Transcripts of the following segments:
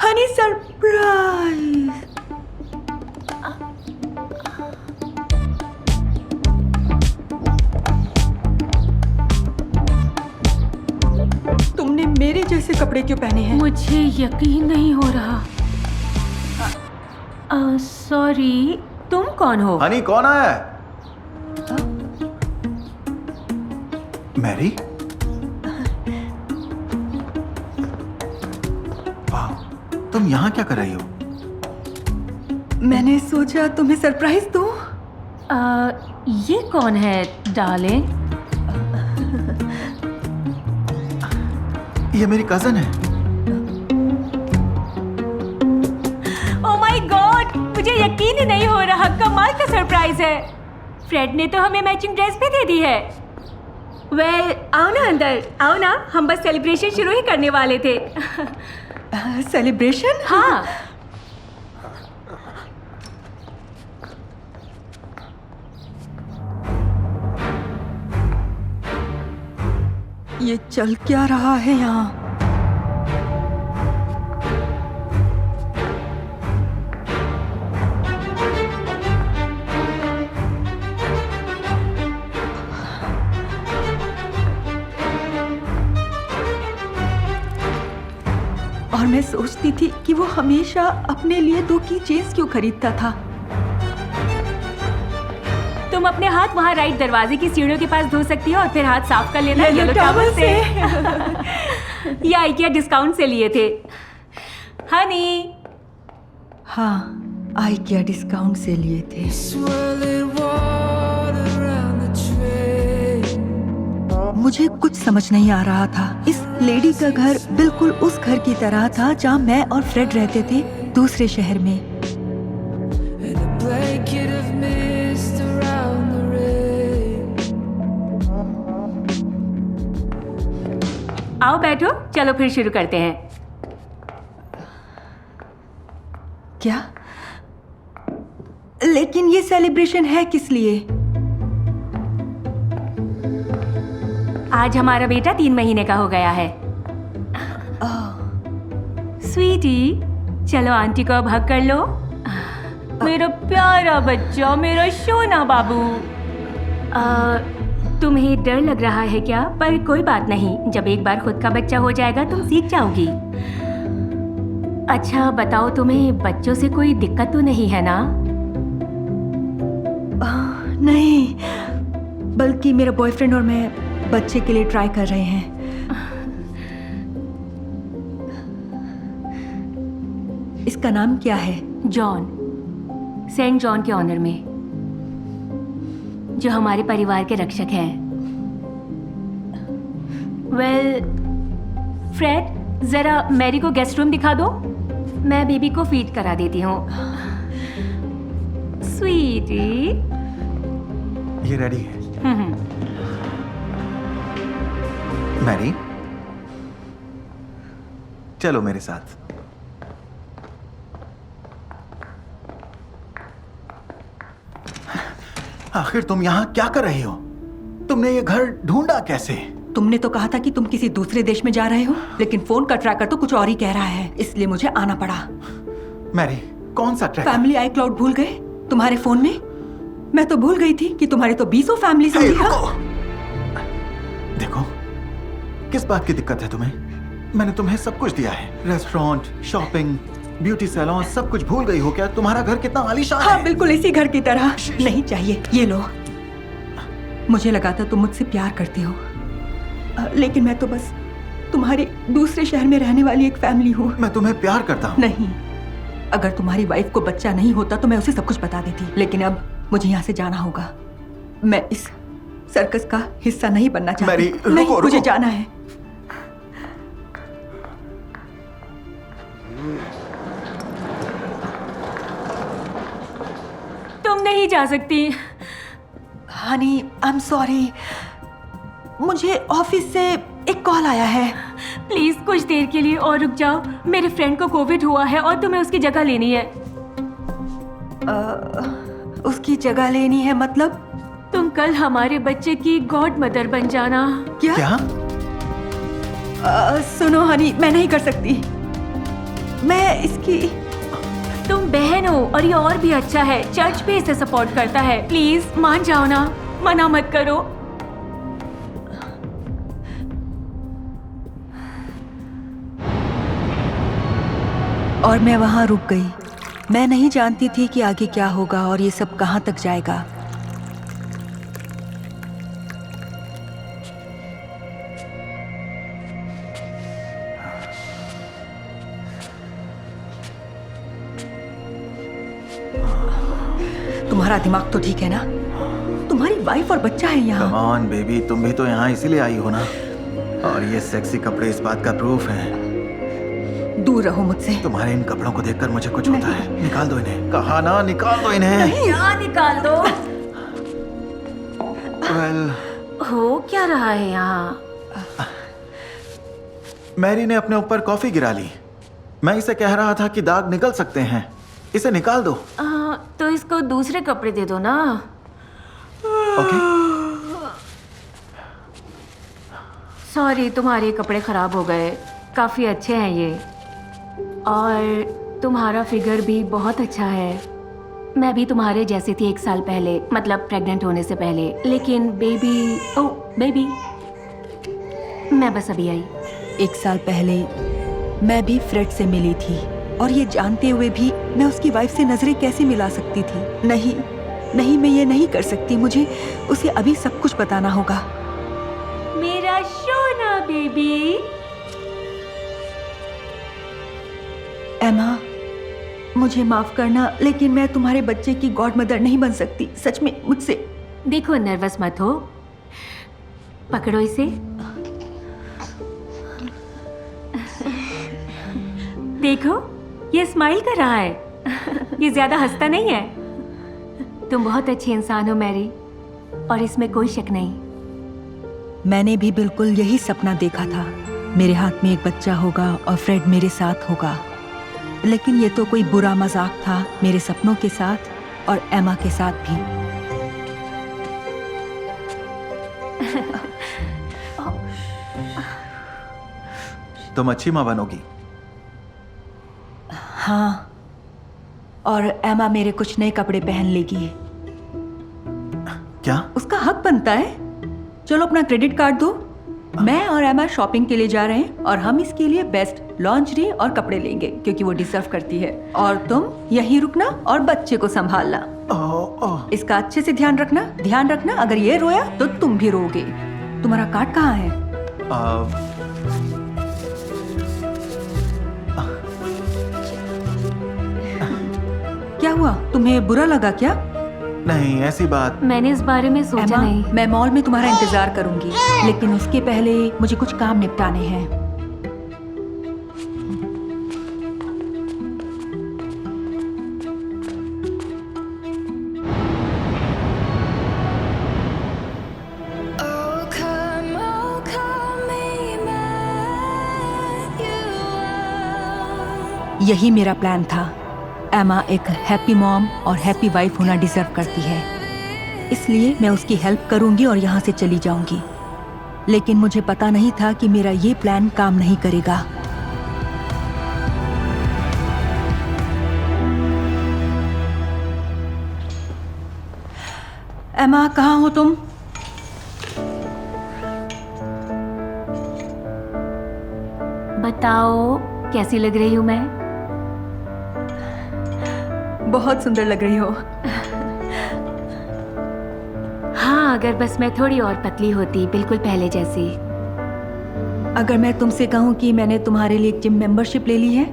Honey surprise. तुमने मेरे जैसे कपड़े क्यों पहने हैं? मुझे यकीन नहीं हो रहा। सॉरी, तुम कौन हो? हनी कौन आया है? मैरी? वाह, तुम यहाँ क्या कर रही हो? मैंने सोचा तुम्हें सरप्राइज दूं। ये कौन है डार्लिंग? ये मेरी कजन है। ओह माय गॉड, मुझे यकीन ही नहीं हो रहा। कमाल का सरप्राइज है। फ्रेड ने तो हमें मैचिंग ड्रेस भी दे दी है। वेल, आओ ना अंदर, आओ ना। हम बस सेलिब्रेशन शुरू ही करने वाले थे। सेलिब्रेशन? हाँ। ये चल क्या रहा है यहाँ? और मैं सोचती थी कि वो हमेशा अपने लिए 2 की चेन्स क्यों खरीदता था। तुम अपने हाथ वहाँ राइट दरवाजे की सीढ़ियों के पास धो सकती हो और फिर हाथ साफ कर लेना येलो टॉवल टॉवल से। ये आइकिया डिस्काउंट से लिए थे। हनी। हाँ, आइकिया डिस्काउंट से लिए थे। मुझे कुछ समझ नहीं आ रहा था। इस लेडी का घर बिल्कुल उस घर की तरह था जहाँ मैं और फ्रेड रहते थे, दूसरे शहर में। आओ बैठो, चलो फिर शुरू करते हैं। क्या? लेकिन ये सेलिब्रेशन है किस लिए? आज हमारा बेटा 3 महीने का हो गया है। स्वीटी, चलो आंटी को अब हग कर लो। मेरा प्यारा बच्चा, मेरा सोना बाबू। तुम्हें डर लग रहा है क्या? पर कोई बात नहीं, जब एक बार खुद का बच्चा हो जाएगा तुम सीख जाओगी। अच्छा बताओ, तुम्हें बच्चों से कोई दिक्कत तो नहीं है ना? नहीं, बल्कि मेरा बॉयफ्रेंड और मैं बच्चे के लिए ट्राई कर रहे हैं। इसका नाम क्या है? जॉन, सेंट जॉन के ऑनर में, जो हमारे परिवार के रक्षक हैं। वेल, फ्रेड, जरा मैरी को गेस्ट रूम दिखा दो। मैं बेबी को फीड करा देती हूँ। स्वीटी। ये रेडी है। मैरी, चलो मेरे साथ। आखिर तुम यहाँ क्या कर रही हो? तुमने ये घर ढूंढा कैसे? तुमने तो कहा था कि तुम किसी दूसरे देश में जा रहे हो, लेकिन फोन का ट्रैकर तो कुछ और ही कह रहा है, इसलिए मुझे आना पड़ा। मैरी, कौन सा ट्रैकर? फैमिली iCloud भूल गए तुम्हारे फोन में? मैं तो भूल गई थी कि तुम्हारे तो 20 फैमिली समझी। देखो, किस बात की दिक्कत है तुम्हें? मैंने तुम्हें सब कुछ दिया है, रेस्टोरेंट, शॉपिंग, ब्यूटी सैलून, सब कुछ भूल गई हो क्या? तुम्हारा घर कितना आलीशान है। हाँ, बिल्कुल इसी घर की तरह। नहीं चाहिए, ये लो। मुझे लगा था तुम मुझसे प्यार करती हो, लेकिन मैं तो बस तुम्हारे दूसरे शहर में रहने वाली एक फैमिली हूँ। मैं तुम्हें प्यार करता हूँ। नहीं, अगर तुम्हारी वाइफ को बच्चा नहीं होता तो मैं उसे सब कुछ बता देती, लेकिन अब मुझे यहाँ से जाना होगा। मैं इस सर्कस का हिस्सा नहीं बनना चाहती। नहीं, मुझे जाना है। तुम नहीं जा सकती। Honey, I am sorry. मुझे ऑफिस से एक कॉल आया है। प्लीज कुछ देर के लिए और रुक जाओ। मेरे फ्रेंड को कोविड हुआ है और तुम्हें उसकी जगह लेनी है। उसकी जगह लेनी है मतलब? तुम कल हमारे बच्चे की गॉड मदर बन जाना। क्या? सुनो हनी, मैं नहीं कर सकती। मैं इसकी तुम बहन हो और ये और भी अच्छा है, चर्च भी इसे सपोर्ट करता है। प्लीज मान जाओ ना, मना मत करो। और मैं वहां रुक गई। मैं नहीं जानती थी कि आगे क्या होगा और ये सब कहां तक जाएगा। तुम्हारा दिमाग तो ठीक है ना? तुम्हारी वाइफ और बच्चा है यहाँ। कम ऑन बेबी, तुम भी तो यहाँ इसीलिए आई हो ना। और ये सेक्सी कपड़े इस बात का प्रूफ हैं। दूर रहो मुझसे। तुम्हारे इन कपड़ों को देखकर मुझे कुछ होता है। निकाल दो इन्हें। कहा ना, निकाल दो इन्हें। यहाँ निकाल दो। वेल, हो क्या रहा है यहाँ? मैरी ने अपने ऊपर कॉफी गिरा ली। मैं इसे कह रहा था कि दाग निकल सकते हैं, इसे निकाल दो। तो इसको दूसरे कपड़े दे दो ना। ओके। सॉरी, तुम्हारे कपड़े खराब हो गए। काफी अच्छे हैं ये, और तुम्हारा फिगर भी बहुत अच्छा है। मैं भी तुम्हारे जैसी थी 1 साल पहले, मतलब प्रेग्नेंट होने से पहले। लेकिन बेबी मैं बस अभी आई। 1 साल पहले मैं भी फ्रेड से मिली थी, और ये जानते हुए भी मैं उसकी वाइफ से नजरें कैसे मिला सकती थी? नहीं, मैं ये नहीं कर सकती। मुझे उसे अभी सब कुछ बताना होगा। मेरा सोना बेबी। एमा, मुझे माफ करना, लेकिन मैं तुम्हारे बच्चे की गॉड मदर नहीं बन सकती। सच में मुझसे। देखो, नर्वस मत हो। पकड़ो इसे। देखो, ये स्माइल कर रहा है। ये ज्यादा हंसता नहीं है। तुम बहुत अच्छी इंसान हो मैरी, और इसमें कोई शक नहीं। मैंने भी बिल्कुल यही सपना देखा था। मेरे हाथ में एक बच्चा होगा और फ्रेड मेरे साथ होगा। लेकिन ये तो कोई बुरा मजाक था मेरे सपनों के साथ और एमा के साथ भी। तुम अच्छी माँ बनोगी। हाँ, और एमा मेरे कुछ नए कपड़े पहन लेगी। क्या? उसका हक बनता है। चलो अपना क्रेडिट कार्ड दो। मैं और एमा शॉपिंग के लिए जा रहे हैं, और हम इसके लिए बेस्ट लॉन्जरी और कपड़े लेंगे, क्योंकि वो डिजर्व करती है। और तुम यहीं रुकना और बच्चे को संभालना। इसका अच्छे से ध्यान रखना। अगर ये रोया तो तुम भी रोगे। तुम्हारा कार्ड कहाँ है? क्या हुआ? तुम्हें बुरा लगा क्या? नहीं, ऐसी बात। मैंने इस बारे में सोचा एमा, नहीं। मैं मॉल में तुम्हारा इंतजार करूंगी, लेकिन उसके पहले मुझे कुछ काम निपटाने हैं। यही मेरा प्लान था। एमा एक हैप्पी मॉम और हैप्पी वाइफ होना डिजर्व करती है, इसलिए मैं उसकी हेल्प करूंगी और यहाँ से चली जाऊंगी। लेकिन मुझे पता नहीं था कि मेरा ये प्लान काम नहीं करेगा। एमा, कहाँ हो तुम? बताओ, कैसी लग रही हूँ मैं? बहुत सुंदर लग रही हो। हाँ, अगर बस मैं थोड़ी और पतली होती, बिल्कुल पहले जैसी। अगर मैं तुमसे कहूँ कि मैंने तुम्हारे लिए एक जिम मेंबरशिप ले ली है,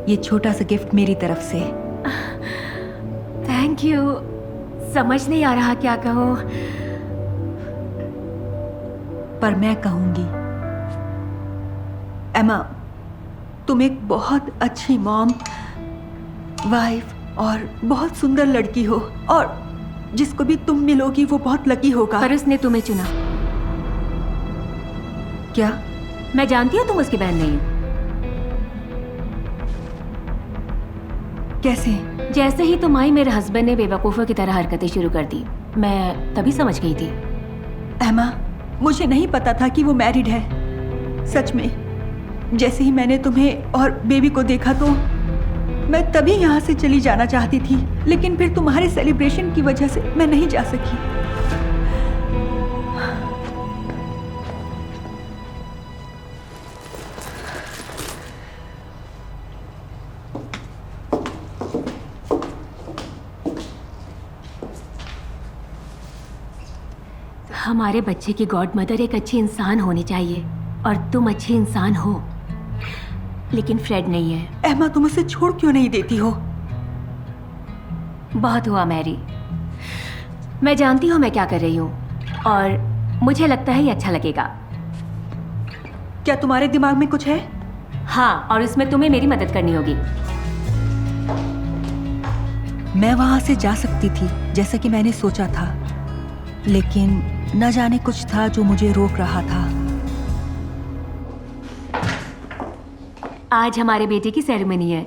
ये छोटा सा गिफ्ट मेरी तरफ से। Thank you. समझ नहीं आ रहा क्या कहूँ। पर मैं कहूंगी, एमा, तुम एक बहुत अच्छी मॉम, वाइफ और बहुत सुंदर लड़की हो, और जिसको भी तुम मिलोगी वो बहुत लकी होगा। पर उसने तुम्हें चुना। क्या? मैं जानती हूँ तुम उसकी बहन नहीं हो। कैसे? जैसे ही तुम आई, मेरे हस्बैंड ने बेवकूफ़ों की तरह हरकतें शुरू कर दी। मैं तभी समझ गई थी। एमा, मुझे नहीं पता था कि वो मैरिड है। सच में जैसे ही मैंने तुम्हें और बेबी को देखा तो मैं तभी यहाँ से चली जाना चाहती थी, लेकिन फिर तुम्हारे सेलिब्रेशन की वजह से मैं नहीं जा सकी। हमारे बच्चे की गॉड मदर एक अच्छी इंसान होनी चाहिए और तुम अच्छी इंसान हो, लेकिन फ्रेड नहीं है। एमा, तुम उसे छोड़ क्यों नहीं देती हो? बहुत हुआ मैरी, मैं जानती हूँ मैं क्या कर रही हूँ और मुझे लगता है ये अच्छा लगेगा। क्या तुम्हारे दिमाग में कुछ है? हाँ, और इसमें तुम्हें मेरी मदद करनी होगी। मैं वहां से जा सकती थी जैसा कि मैंने सोचा था, लेकिन न जाने कुछ था जो मुझे रोक रहा था। आज हमारे बेटे की सेरेमनी है,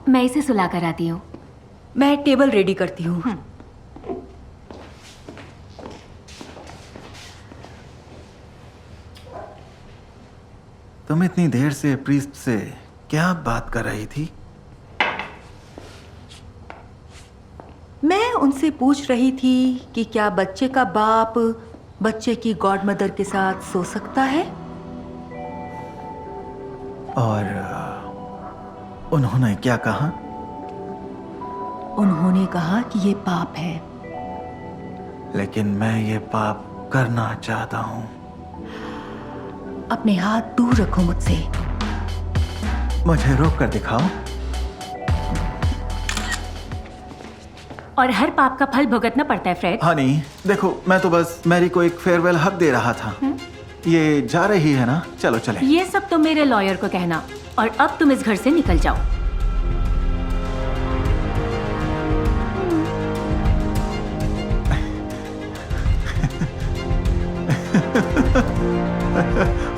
मैं इसे सुला कर आती हूँ। मैं टेबल रेडी करती हूँ। तुम इतनी देर से प्रीस्ट से क्या बात कर रही थी? मैं उनसे पूछ रही थी कि क्या बच्चे का बाप बच्चे की गॉड मदर के साथ सो सकता है? और उन्होंने क्या कहा? उन्होंने कहा कि ये पाप है। लेकिन मैं ये पाप करना चाहता हूँ। अपने हाथ दूर रखो मुझसे। मुझे रोक कर दिखाओ। और हर पाप का फल भुगतना पड़ता है फ्रेड। हनी, देखो, मैं तो बस मैरी को एक फेयरवेल हक दे रहा था। ये जा रही है ना? चलो चले। ये सब तो मेरे लॉयर को कहना, और अब तुम इस घर से निकल जाओ।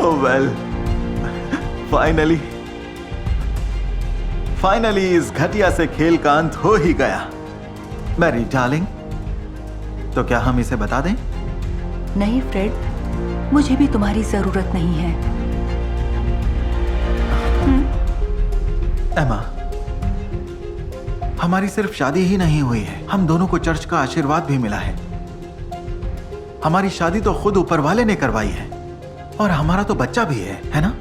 Oh well, फाइनली इस घटिया से खेल का अंत हो ही गया। मैरी डार्लिंग, तो क्या हम इसे बता दें? नहीं फ्रेड, मुझे भी तुम्हारी जरूरत नहीं है। एमा, हमारी सिर्फ शादी ही नहीं हुई है, हम दोनों को चर्च का आशीर्वाद भी मिला है। हमारी शादी तो खुद ऊपर वाले ने करवाई है, और हमारा तो बच्चा भी है ना?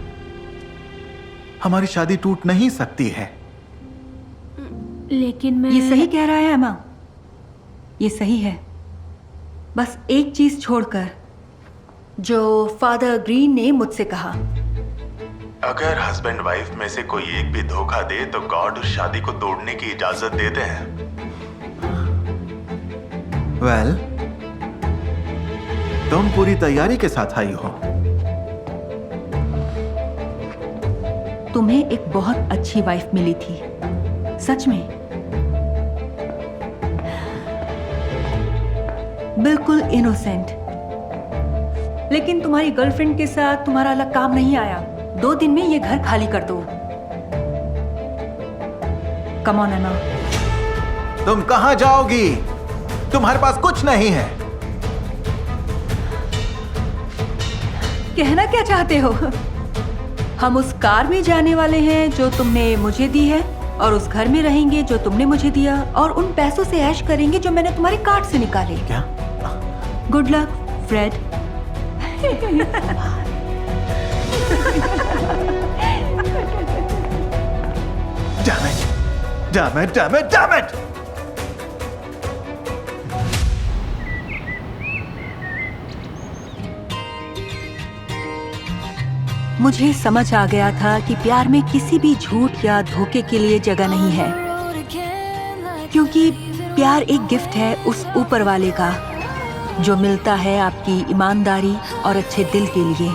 हमारी शादी टूट नहीं सकती है। लेकिन मैं... ये सही कह रहा है एमा, ये सही है। बस एक चीज छोड़कर, जो फादर ग्रीन ने मुझसे कहा। अगर हस्बैंड वाइफ में से कोई एक भी धोखा दे तो गॉड उस शादी को तोड़ने की इजाजत देते हैं। वेल, तुम पूरी तैयारी के साथ आई हो। तुम्हें एक बहुत अच्छी वाइफ मिली थी, सच में। बिल्कुल इनोसेंट। लेकिन तुम्हारी गर्लफ्रेंड के साथ तुम्हारा अलग काम नहीं आया। 2 दिन में ये घर खाली कर दो। कम ऑन एमा। तुम कहां जाओगी? तुम्हारे पास कुछ नहीं है। कहना क्या चाहते हो? हम उस कार में जाने वाले हैं जो तुमने मुझे दी है, और उस घर में रहेंगे जो तुमने मुझे दिया, और उन पैसों से ऐश करेंगे जो मैंने तुम्हारे कार्ड से निकाले। क्या? Good luck Fred. Damn it! मुझे समझ आ गया था कि प्यार में किसी भी झूठ या धोखे के लिए जगह नहीं है, क्योंकि प्यार एक गिफ्ट है उस ऊपर वाले का, जो मिलता है आपकी ईमानदारी और अच्छे दिल के लिए।